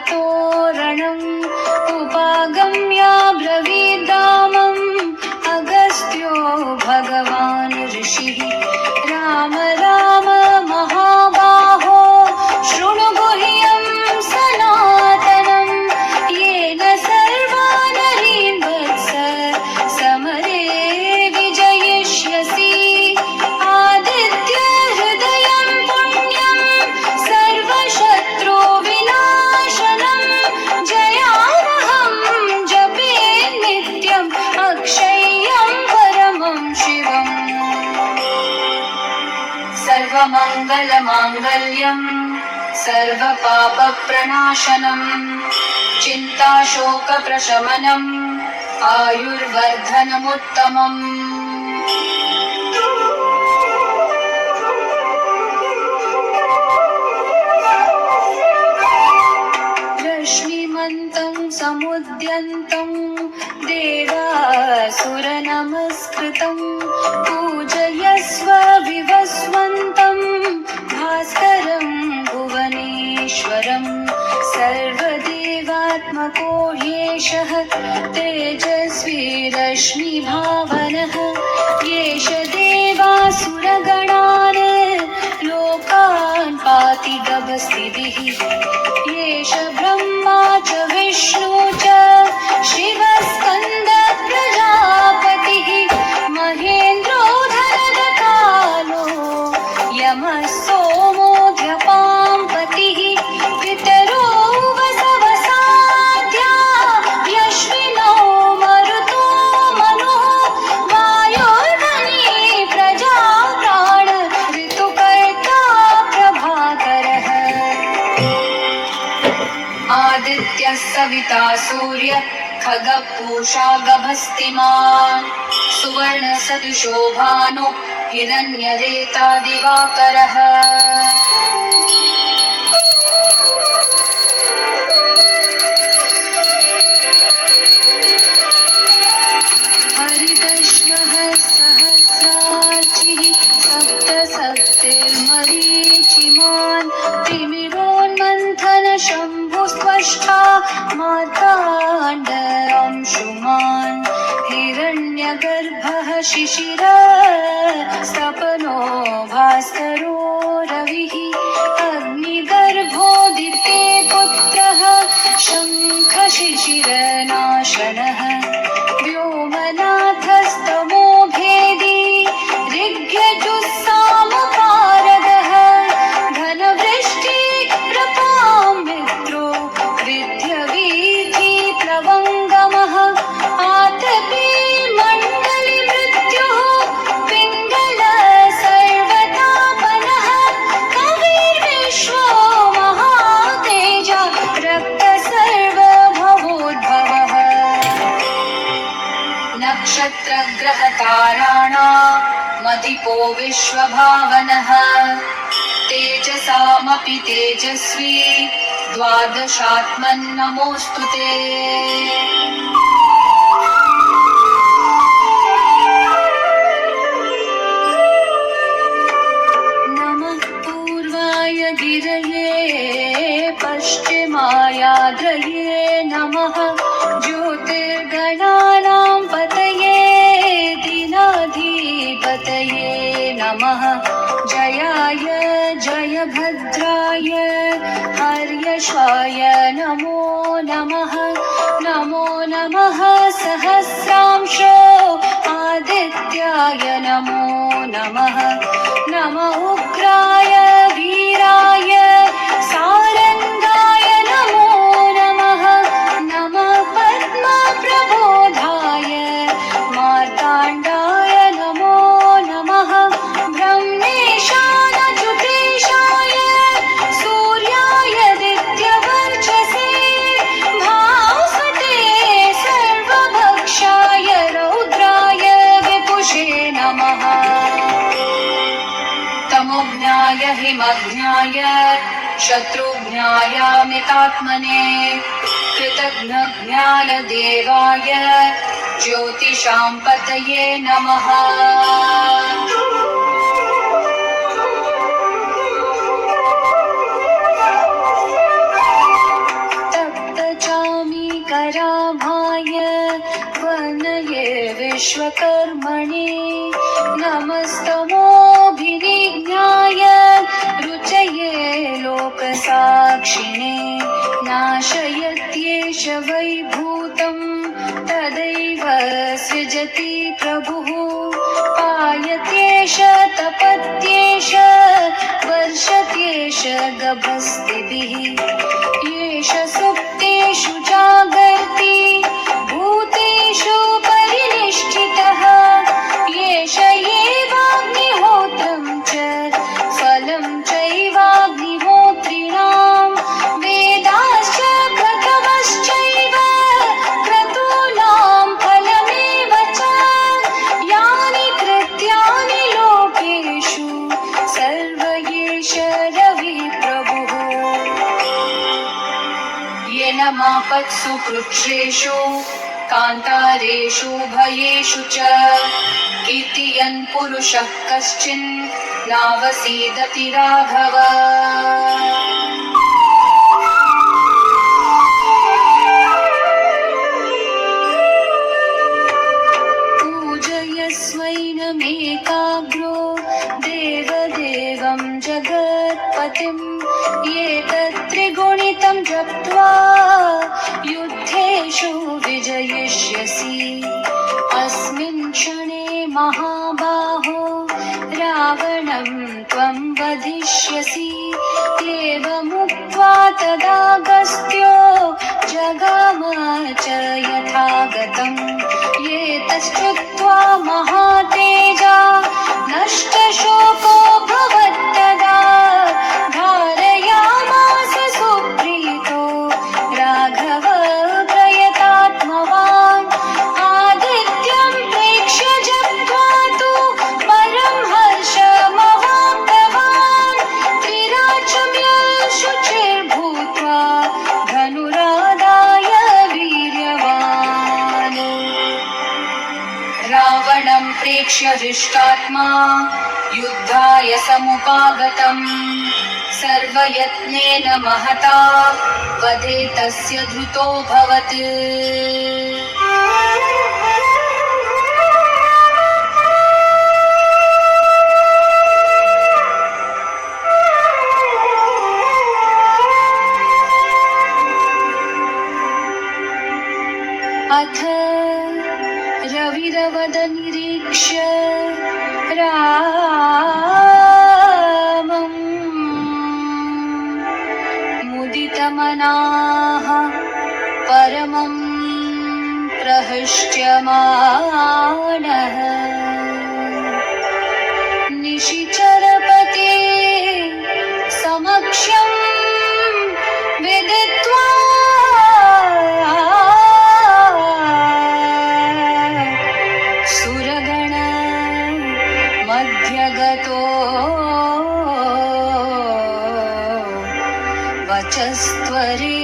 तोरणम् उपागम्य ब्रवीदामम् अगस्त्यो भगवान् ऋषिः राम राम महाबाहो शृणु गुह्यं सनातनम् येन सर्वानरीन् वत्स समरे विजयिष्यसि आदित्य हृदयं पुण्यं सर्वशत्रु विनाशनम् जयावहं जपे नित्यम् अक्षय्यं परमं शिवम् सर्वमङ्गलमाङ्गल्यम् सर्वपापप्रणाशनम् चिन्ताशोकप्रशमनम् आयुर्वर्धनमुत्तमम् रश्मिमन्तं समुद्यन्तं देवासुरनमस्कृतं पूजयस्व विवस्वन्तं भास्करं भुवनेश्वरं सर्वदेवात्मको ह्येषः तेजस्वी रश्मिभावनः येष देवासुरगणान् लोकान् पाति गभस्तिभिः येष ब्रह्मा च विष्णु च शिवस्कन्द प्रजापतिः महेन्द्रो धरदकालो यमः सोमोऽध्यपां पतिः पितरो वसवसाध्या यश्विनो मरुतो मनुः वायोर्वनी प्रजा प्राण ऋतुकर्ता प्रभाकरः आदित्यः सविता सूर्य खगपूषा गभस्तिमान् सुवर्णसदृशो भानु हिरण्यरेता दिवाकरः हरिदश्वः सहस्रार्चिः सप्तसप्तिर्मरीचिमान् तिमिरोन्मन्थन शम्भुस्त्वष्टा मार्ताण्ड अंशुमान् हिरण्यगर्भः शिशिरः सपनो भास्करो रविः अग्निगर्भोदिते पुत्रः शङ्खशिशिरनाशनः व्योमनाथस्तमो भेदी ऋग्यजुस्सामपारगः घनवृष्टि प्रपां मित्रो विद्यवीथि प्लवङ्गमः आतपी मण्डली मृत्युः पिङ्गल सर्वतापनः कविर्विश्वो महातेज रक्त सर्वभवोद्भवः नक्षत्रग्रहताराणामधिपो विश्वभावनः तेजसामपि तेजस्वी द्वादशात्मन्नमोऽस्तु ते नमः पूर्वाय गिरये पश्चिमायाद्रये नमः ज्योतिर्गणानां पतये दीनाधिपतये नमः जयाय जयभद्राय हर्यश्वाय नमो नमः नमो नमः सहस्रांशो आदित्याय नमो नमः नम उग्राय वीराय सारङ्गाय नमो नमः नमः पद्मप्रबोधाय मार्ताण्डाय नमो नमः ब्रह्मेशानच्युतेशाय सूर्याय दित्यवर्चसे भास्वते सर्वभक्षाय रौद्राय विपुषे नमः तमोज्ञाय हिमज्ञाय शत्रुज्ञायामितात्मने कृतघ्नज्ञानदेवाय ज्योतिषां पतये नमः विश्वकर्मणे नमस्तमोऽभिनिज्ञाय रुचये लोकसाक्षिणे नाशयत्येष वैभूतं तदैव सृजति प्रभुः पायत्येष तपत्येष वर्षत्येष गभस्तिभिः येष सुप्तेषु जागर्ति भूतेषु परिनिष्ठितः येष एवाग्निहोत्रं च फलं चैवाग्निहोत्रिणां वेदाश्च प्रथमश्चैव क्रतूनां फलमेव च यानि कृत्यानि लोकेषु सर्व एष रविप्रभुः येन मापत्सु कृच्छ्रेषु कान्तारेषु भयेषु च कीर्तयन् पुरुषः कश्चिन् नावसीदति राघव पूजयस्वैनमेकाग्रो देवदेवं जगत्पतिम् एतत्त्रिगुणितं जप्त्वा युद्धेषु विजयिष्यसि अस्मिन् क्षणे महाबाहो रावणं त्वं वधिष्यसि एवमुक्त्वा तदागस्त्यो जगाम च यथागतम् एतच्छ्रुत्वा महातेजा नष्टशोको भवत्तदा धारयामास सुप्रीतो राघव प्रयतात्मवान् आदित्यं प्रेक्ष्य जप्त्वा तु परं हर्षमवाप्तवान् त्रिराचम्य शुचिर्भूत्वा धनुरादाय वीर्यवान् रावणं प्रेक्ष्य हृष्टात्मा युद्धाय समुपागतम् सर्वयत्नेन महता वधे तस्य धृतोऽभवत् अथ रविरवदनिरीक्ष्य रामम् मुदितमनाः परमं प्रहृष्ट्यमानः निशिचरपते समक्षं विदित्वा सुरगण मध्यगतो वचस्त्वरे